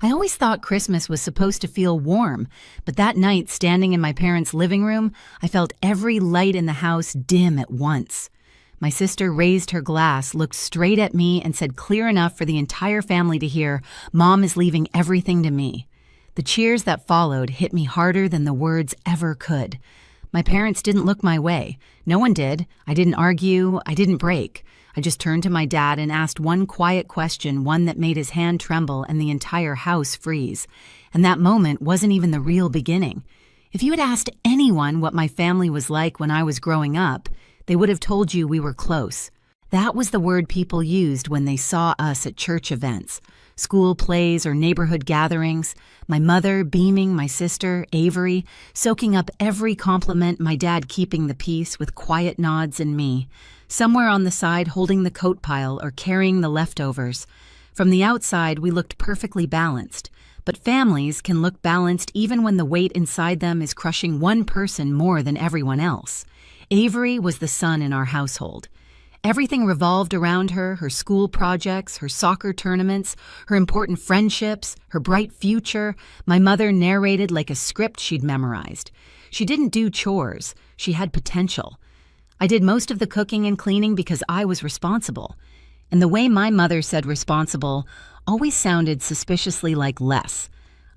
I always thought Christmas was supposed to feel warm, but that night, standing in my parents' living room, I felt every light in the house dim at once. My sister raised her glass, looked straight at me, and said clear enough for the entire family to hear, "Mom is leaving everything to me." The cheers that followed hit me harder than the words ever could. My parents didn't look my way. No one did. I didn't argue. I didn't break. I just turned to my dad and asked one quiet question, one that made his hand tremble and the entire house freeze. And that moment wasn't even the real beginning. If you had asked anyone what my family was like when I was growing up, they would have told you we were close. That was the word people used when they saw us at church events, school plays, or neighborhood gatherings. My mother beaming, my sister, Avery, soaking up every compliment, my dad keeping the peace with quiet nods, and me, somewhere on the side holding the coat pile or carrying the leftovers. From the outside, we looked perfectly balanced. But families can look balanced even when the weight inside them is crushing one person more than everyone else. Avery was the sun in our household. Everything revolved around her, her school projects, her soccer tournaments, her important friendships, her bright future. My mother narrated like a script she'd memorized. She didn't do chores. She had potential. I did most of the cooking and cleaning because I was responsible. And the way my mother said responsible always sounded suspiciously like less.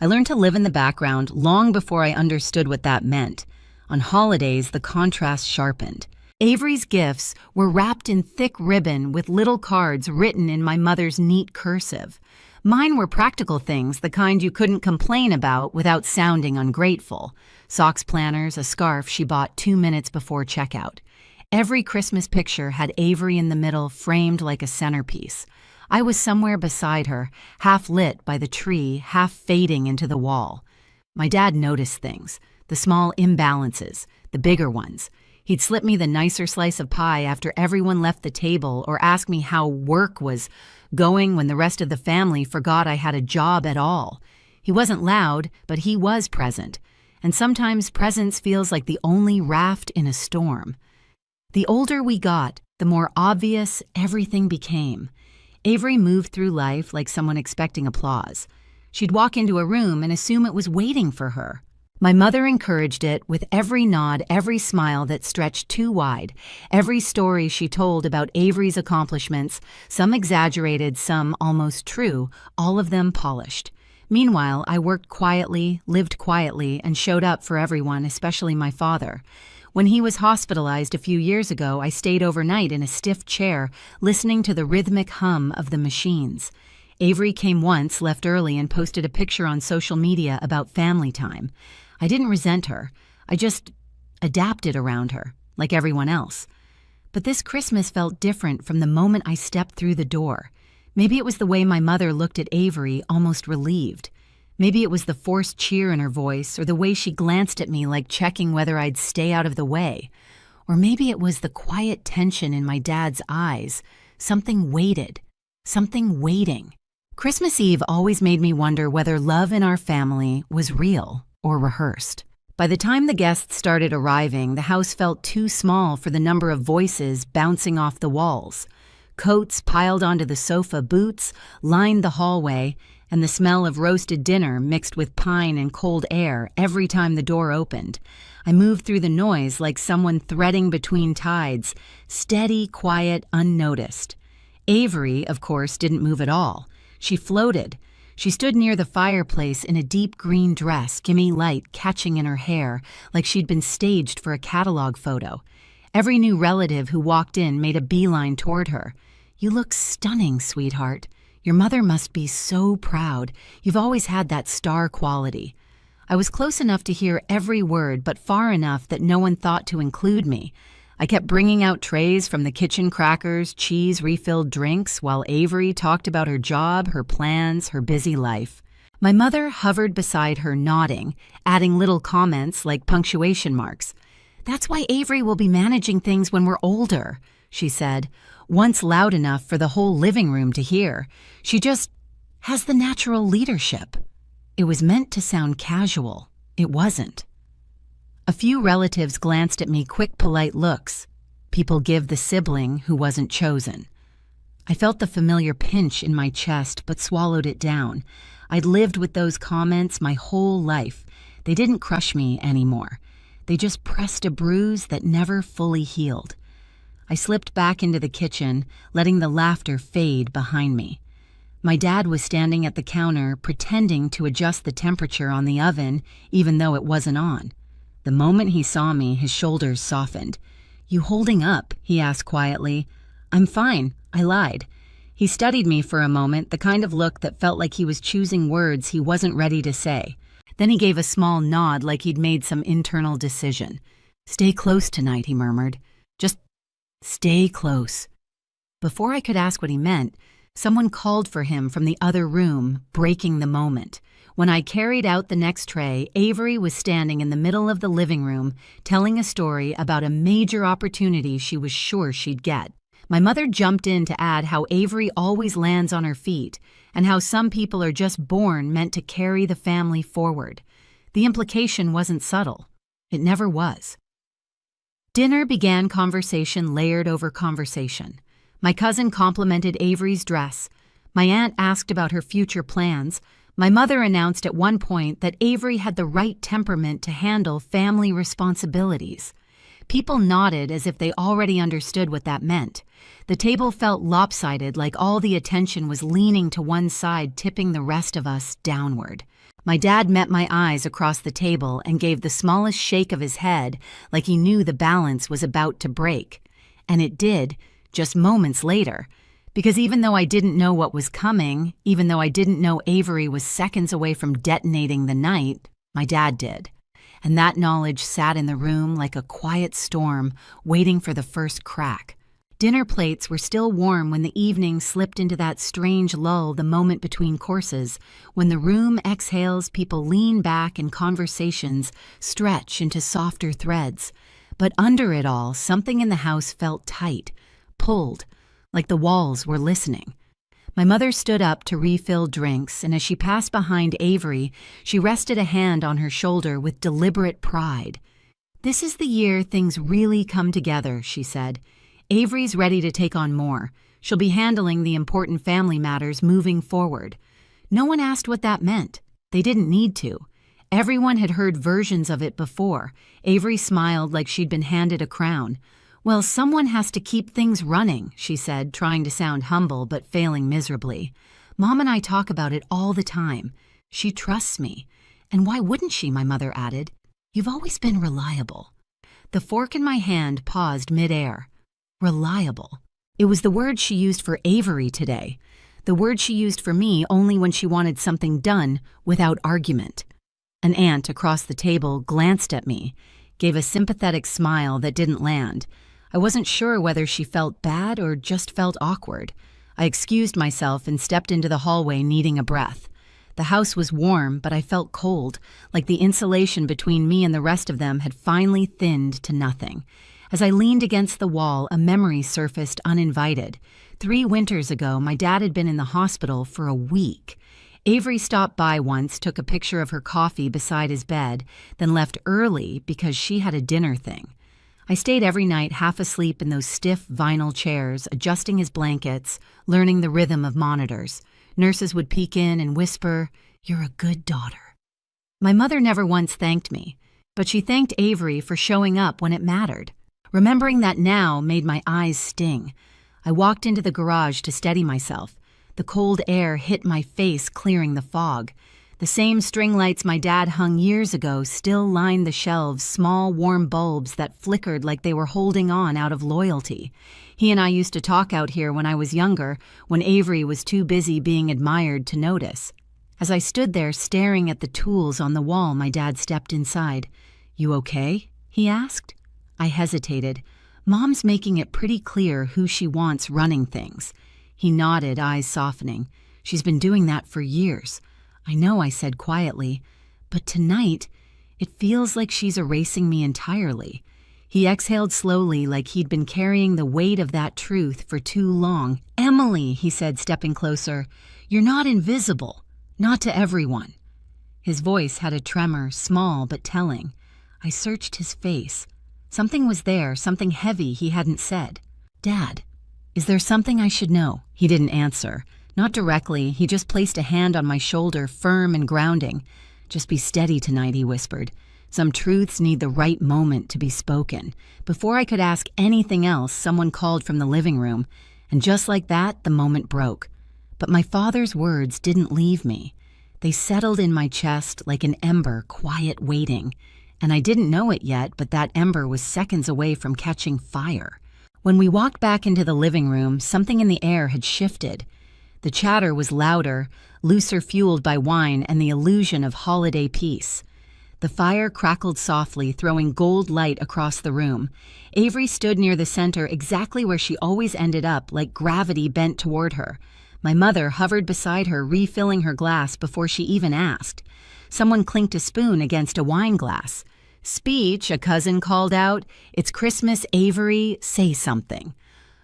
I learned to live in the background long before I understood what that meant. On holidays, the contrast sharpened. Avery's gifts were wrapped in thick ribbon with little cards written in my mother's neat cursive. Mine were practical things, the kind you couldn't complain about without sounding ungrateful. Socks planners, a scarf she bought 2 minutes before checkout. Every Christmas picture had Avery in the middle, framed like a centerpiece. I was somewhere beside her, half lit by the tree, half fading into the wall. My dad noticed things, the small imbalances, the bigger ones. He'd slip me the nicer slice of pie after everyone left the table or ask me how work was going when the rest of the family forgot I had a job at all. He wasn't loud, but he was present. And sometimes presence feels like the only raft in a storm. The older we got, the more obvious everything became. Avery moved through life like someone expecting applause. She'd walk into a room and assume it was waiting for her. My mother encouraged it with every nod, every smile that stretched too wide, every story she told about Avery's accomplishments, some exaggerated, some almost true, all of them polished. Meanwhile, I worked quietly, lived quietly, and showed up for everyone, especially my father. When he was hospitalized a few years ago, I stayed overnight in a stiff chair, listening to the rhythmic hum of the machines. Avery came once, left early, and posted a picture on social media about family time. I didn't resent her. I just adapted around her, like everyone else. But this Christmas felt different from the moment I stepped through the door. Maybe it was the way my mother looked at Avery, almost relieved. Maybe it was the forced cheer in her voice, or the way she glanced at me like checking whether I'd stay out of the way. Or maybe it was the quiet tension in my dad's eyes. Something waited. Something waiting. Christmas Eve always made me wonder whether love in our family was real or rehearsed. By the time the guests started arriving, the house felt too small for the number of voices bouncing off the walls. Coats piled onto the sofa, boots lined the hallway, and the smell of roasted dinner mixed with pine and cold air every time the door opened. I moved through the noise like someone threading between tides, steady, quiet, unnoticed. Avery, of course, didn't move at all. She floated. She stood near the fireplace in a deep green dress, gimme light catching in her hair, like she'd been staged for a catalog photo. Every new relative who walked in made a beeline toward her. "You look stunning, sweetheart. Your mother must be so proud. You've always had that star quality." I was close enough to hear every word, but far enough that no one thought to include me. I kept bringing out trays from the kitchen, crackers, cheese, refilled drinks, while Avery talked about her job, her plans, her busy life. My mother hovered beside her, nodding, adding little comments like punctuation marks. "That's why Avery will be managing things when we're older," she said, once loud enough for the whole living room to hear. "She just has the natural leadership." It was meant to sound casual. It wasn't. A few relatives glanced at me, quick, polite looks. People give the sibling who wasn't chosen. I felt the familiar pinch in my chest, but swallowed it down. I'd lived with those comments my whole life. They didn't crush me anymore. They just pressed a bruise that never fully healed. I slipped back into the kitchen, letting the laughter fade behind me. My dad was standing at the counter, pretending to adjust the temperature on the oven, even though it wasn't on. The moment he saw me, his shoulders softened. "You holding up?" he asked quietly. "I'm fine," I lied. He studied me for a moment, the kind of look that felt like he was choosing words he wasn't ready to say. Then he gave a small nod like he'd made some internal decision. "Stay close tonight," he murmured. "Just stay close." Before I could ask what he meant, someone called for him from the other room, breaking the moment. When I carried out the next tray, Avery was standing in the middle of the living room, telling a story about a major opportunity she was sure she'd get. My mother jumped in to add how Avery always lands on her feet, and how some people are just born meant to carry the family forward. The implication wasn't subtle. It never was. Dinner began conversation layered over conversation. My cousin complimented Avery's dress. My aunt asked about her future plans. My mother announced at one point that Avery had the right temperament to handle family responsibilities. People nodded as if they already understood what that meant. The table felt lopsided, like all the attention was leaning to one side, tipping the rest of us downward. My dad met my eyes across the table and gave the smallest shake of his head, like he knew the balance was about to break. And it did, just moments later. Because even though I didn't know what was coming, even though I didn't know Avery was seconds away from detonating the night, my dad did. And that knowledge sat in the room like a quiet storm, waiting for the first crack. Dinner plates were still warm when the evening slipped into that strange lull, the moment between courses. When the room exhales, people lean back and conversations stretch into softer threads. But under it all, something in the house felt tight, pulled, like the walls were listening. My mother stood up to refill drinks, and as she passed behind Avery, she rested a hand on her shoulder with deliberate pride. "This is the year things really come together," she said. "Avery's ready to take on more. She'll be handling the important family matters moving forward." No one asked what that meant. They didn't need to. Everyone had heard versions of it before. Avery smiled like she'd been handed a crown. "Well, someone has to keep things running," she said, trying to sound humble but failing miserably. "Mom and I talk about it all the time. She trusts me. And why wouldn't she?" my mother added. "You've always been reliable." The fork in my hand paused midair. Reliable. It was the word she used for Avery today. The word she used for me only when she wanted something done without argument. An aunt across the table glanced at me, gave a sympathetic smile that didn't land. I wasn't sure whether she felt bad or just felt awkward. I excused myself and stepped into the hallway, needing a breath. The house was warm, but I felt cold, like the insulation between me and the rest of them had finally thinned to nothing. As I leaned against the wall, a memory surfaced uninvited. 3 winters ago, my dad had been in the hospital for a week. Avery stopped by once, took a picture of her coffee beside his bed, then left early because she had a dinner thing. I stayed every night half asleep in those stiff vinyl chairs, adjusting his blankets, learning the rhythm of monitors. Nurses would peek in and whisper, "You're a good daughter." My mother never once thanked me, but she thanked Avery for showing up when it mattered. Remembering that now made my eyes sting. I walked into the garage to steady myself. The cold air hit my face, clearing the fog. The same string lights my dad hung years ago still lined the shelves, small warm bulbs that flickered like they were holding on out of loyalty. He and I used to talk out here when I was younger, when Avery was too busy being admired to notice. As I stood there staring at the tools on the wall, my dad stepped inside. "You okay?" he asked. I hesitated. "Mom's making it pretty clear who she wants running things." He nodded, eyes softening. "She's been doing that for years." "I know," I said quietly, "but tonight, it feels like she's erasing me entirely." He exhaled slowly, like he'd been carrying the weight of that truth for too long. "Emily," he said, stepping closer, "you're not invisible. Not to everyone." His voice had a tremor, small but telling. I searched his face. Something was there, something heavy he hadn't said. "Dad, is there something I should know?" He didn't answer, Not directly, he just placed a hand on my shoulder, firm and grounding. "Just be steady tonight," he whispered. "Some truths need the right moment to be spoken." Before I could ask anything else, someone called from the living room, and just like that, the moment broke. But my father's words didn't leave me. They settled in my chest like an ember, quiet waiting. And I didn't know it yet, but that ember was seconds away from catching fire. When we walked back into the living room, something in the air had shifted. The chatter was louder, looser, fueled by wine and the illusion of holiday peace. The fire crackled softly, throwing gold light across the room. Avery stood near the center, exactly where she always ended up, like gravity bent toward her. My mother hovered beside her, refilling her glass before she even asked. Someone clinked a spoon against a wine glass. "Speech," a cousin called out. "It's Christmas, Avery, say something."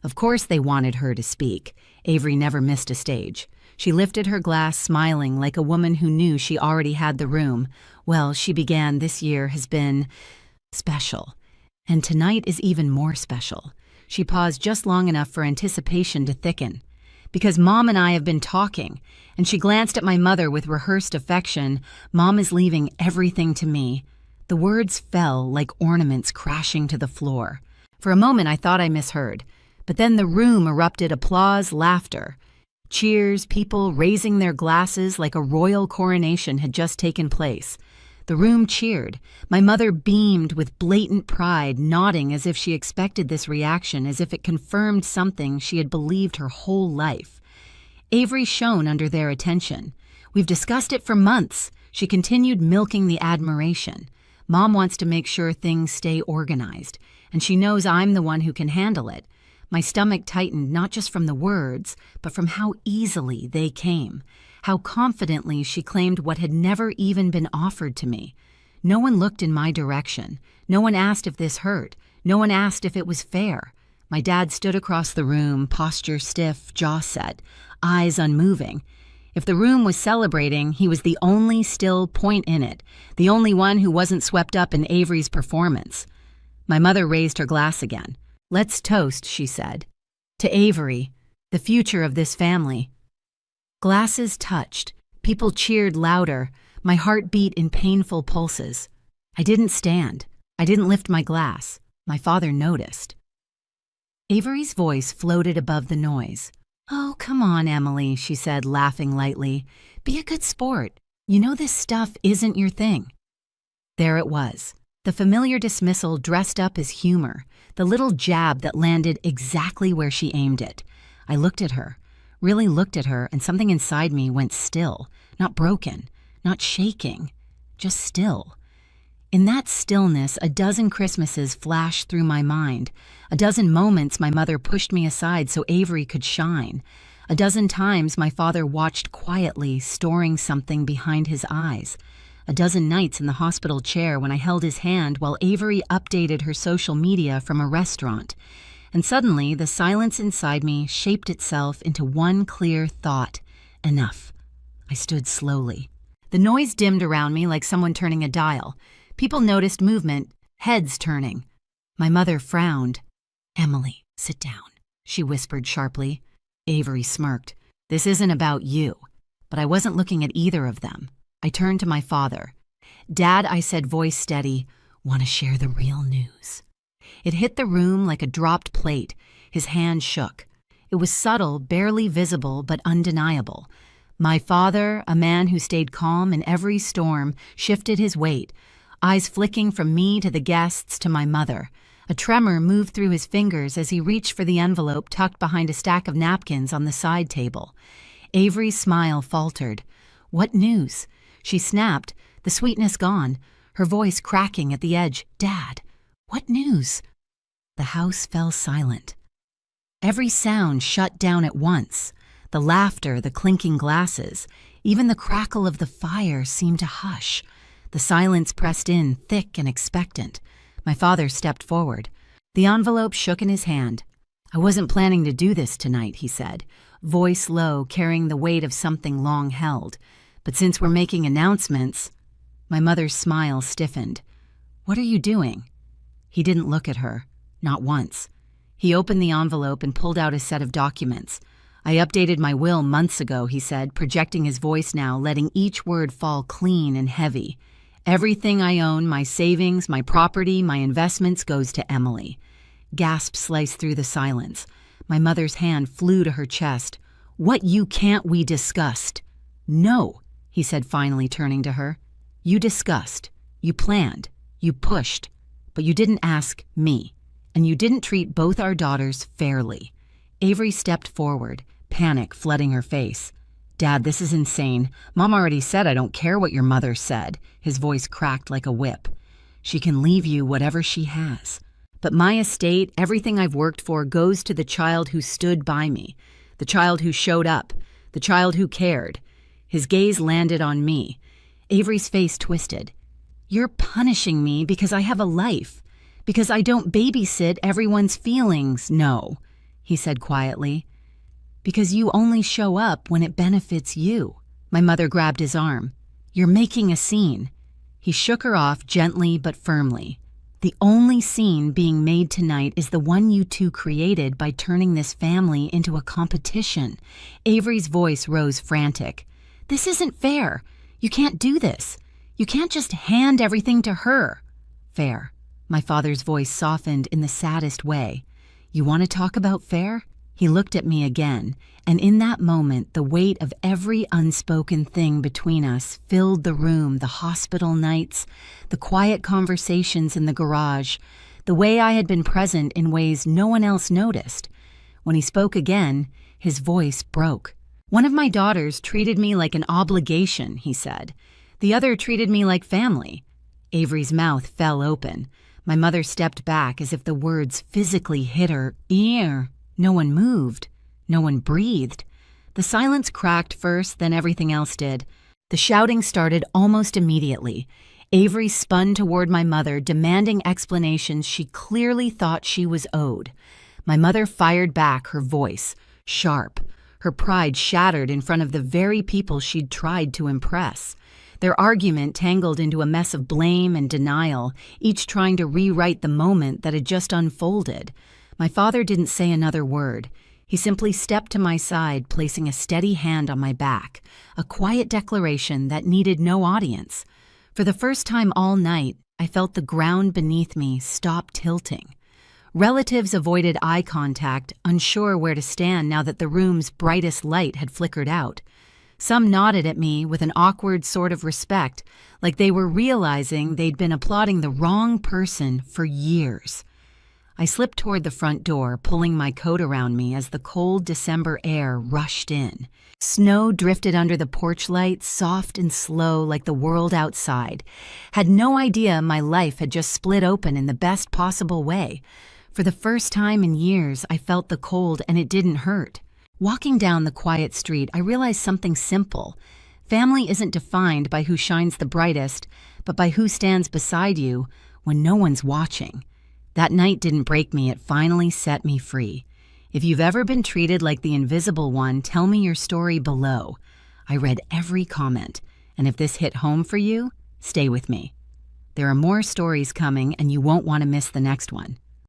Of course they wanted her to speak. Avery never missed a stage. She lifted her glass, smiling like a woman who knew she already had the room. "Well," she began, "this year has been special. And tonight is even more special." She paused just long enough for anticipation to thicken. "Because Mom and I have been talking," and she glanced at my mother with rehearsed affection. "Mom is leaving everything to me." The words fell like ornaments crashing to the floor. For a moment I thought I misheard, but then the room erupted applause, laughter. Cheers, people raising their glasses like a royal coronation had just taken place. The room cheered. My mother beamed with blatant pride, nodding as if she expected this reaction, as if it confirmed something she had believed her whole life. Avery shone under their attention. "We've discussed it for months," she continued, milking the admiration. "Mom wants to make sure things stay organized, and she knows I'm the one who can handle it." My stomach tightened, not just from the words, but from how easily they came. How confidently she claimed what had never even been offered to me. No one looked in my direction. No one asked if this hurt. No one asked if it was fair. My dad stood across the room, posture stiff, jaw set, eyes unmoving. If the room was celebrating, he was the only still point in it, the only one who wasn't swept up in Avery's performance. My mother raised her glass again. "Let's toast," she said. "To Avery, the future of this family." Glasses touched. People cheered louder. My heart beat in painful pulses. I didn't stand. I didn't lift my glass. My father noticed. Avery's voice floated above the noise. "Oh, come on, Emily," she said, laughing lightly. "Be a good sport. You know this stuff isn't your thing." There it was. The familiar dismissal dressed up as humor. The little jab that landed exactly where she aimed it. I looked at her. Really looked at her, and something inside me went still. Not broken. Not shaking. Just still. In that stillness, a dozen Christmases flashed through my mind. A dozen moments my mother pushed me aside so Avery could shine. A dozen times my father watched quietly, storing something behind his eyes. A dozen nights in the hospital chair when I held his hand while Avery updated her social media from a restaurant. And suddenly, the silence inside me shaped itself into one clear thought. Enough. I stood slowly. The noise dimmed around me like someone turning a dial. People noticed movement, heads turning. My mother frowned. "Emily, sit down," she whispered sharply. Avery smirked. "This isn't about you." But I wasn't looking at either of them. I turned to my father. "Dad," I said, voice steady, "want to share the real news." It hit the room like a dropped plate. His hand shook. It was subtle, barely visible, but undeniable. My father, a man who stayed calm in every storm, shifted his weight, eyes flicking from me to the guests to my mother. A tremor moved through his fingers as he reached for the envelope tucked behind a stack of napkins on the side table. Avery's smile faltered. "What news?" She snapped, the sweetness gone, her voice cracking at the edge. "Dad, what news?" The house fell silent. Every sound shut down at once. The laughter, the clinking glasses, even the crackle of the fire seemed to hush. The silence pressed in, thick and expectant. My father stepped forward. The envelope shook in his hand. "I wasn't planning to do this tonight," he said, voice low, carrying the weight of something long held. "But since we're making announcements..." My mother's smile stiffened. "What are you doing?" He didn't look at her. Not once. He opened the envelope and pulled out a set of documents. I updated my will months ago, he said, projecting his voice now, letting each word fall clean and heavy. Everything I own, my savings, my property, my investments, goes to Emily. Gasps sliced through the silence. My mother's hand flew to her chest. What you can't we discussed? No, he said, finally turning to her. You discussed. You planned. You pushed. But you didn't ask me. And you didn't treat both our daughters fairly. Avery stepped forward, panic flooding her face. Dad, this is insane. Mom already said I don't care what your mother said. His voice cracked like a whip. She can leave you whatever she has. But my estate, everything I've worked for, goes to the child who stood by me, the child who showed up, the child who cared. His gaze landed on me. Avery's face twisted. You're punishing me because I have a life, because I don't babysit everyone's feelings. No, he said quietly. Because you only show up when it benefits you. My mother grabbed his arm. You're making a scene. He shook her off gently but firmly. The only scene being made tonight is the one you two created by turning this family into a competition. Avery's voice rose frantic. This isn't fair. You can't do this. You can't just hand everything to her. Fair. My father's voice softened in the saddest way. You want to talk about fair? He looked at me again, and in that moment, the weight of every unspoken thing between us filled the room, the hospital nights, the quiet conversations in the garage, the way I had been present in ways no one else noticed. When he spoke again, his voice broke. One of my daughters treated me like an obligation, he said. The other treated me like family. Avery's mouth fell open. My mother stepped back as if the words physically hit her ear. No one moved. No one breathed. The silence cracked first, then everything else did. The shouting started almost immediately. Avery spun toward my mother, demanding explanations she clearly thought she was owed. My mother fired back, her voice sharp. Her pride shattered in front of the very people she'd tried to impress. Their argument tangled into a mess of blame and denial, each trying to rewrite the moment that had just unfolded. My father didn't say another word. He simply stepped to my side, placing a steady hand on my back, a quiet declaration that needed no audience. For the first time all night, I felt the ground beneath me stop tilting. Relatives avoided eye contact, unsure where to stand now that the room's brightest light had flickered out. Some nodded at me with an awkward sort of respect, like they were realizing they'd been applauding the wrong person for years. I slipped toward the front door, pulling my coat around me as the cold December air rushed in. Snow drifted under the porch light, soft and slow like the world outside. Had no idea my life had just split open in the best possible way. For the first time in years, I felt the cold and it didn't hurt. Walking down the quiet street, I realized something simple. Family isn't defined by who shines the brightest, but by who stands beside you when no one's watching. That night didn't break me, it finally set me free. If you've ever been treated like the invisible one, tell me your story below. I read every comment, and if this hit home for you, stay with me. There are more stories coming, and you won't want to miss the next one.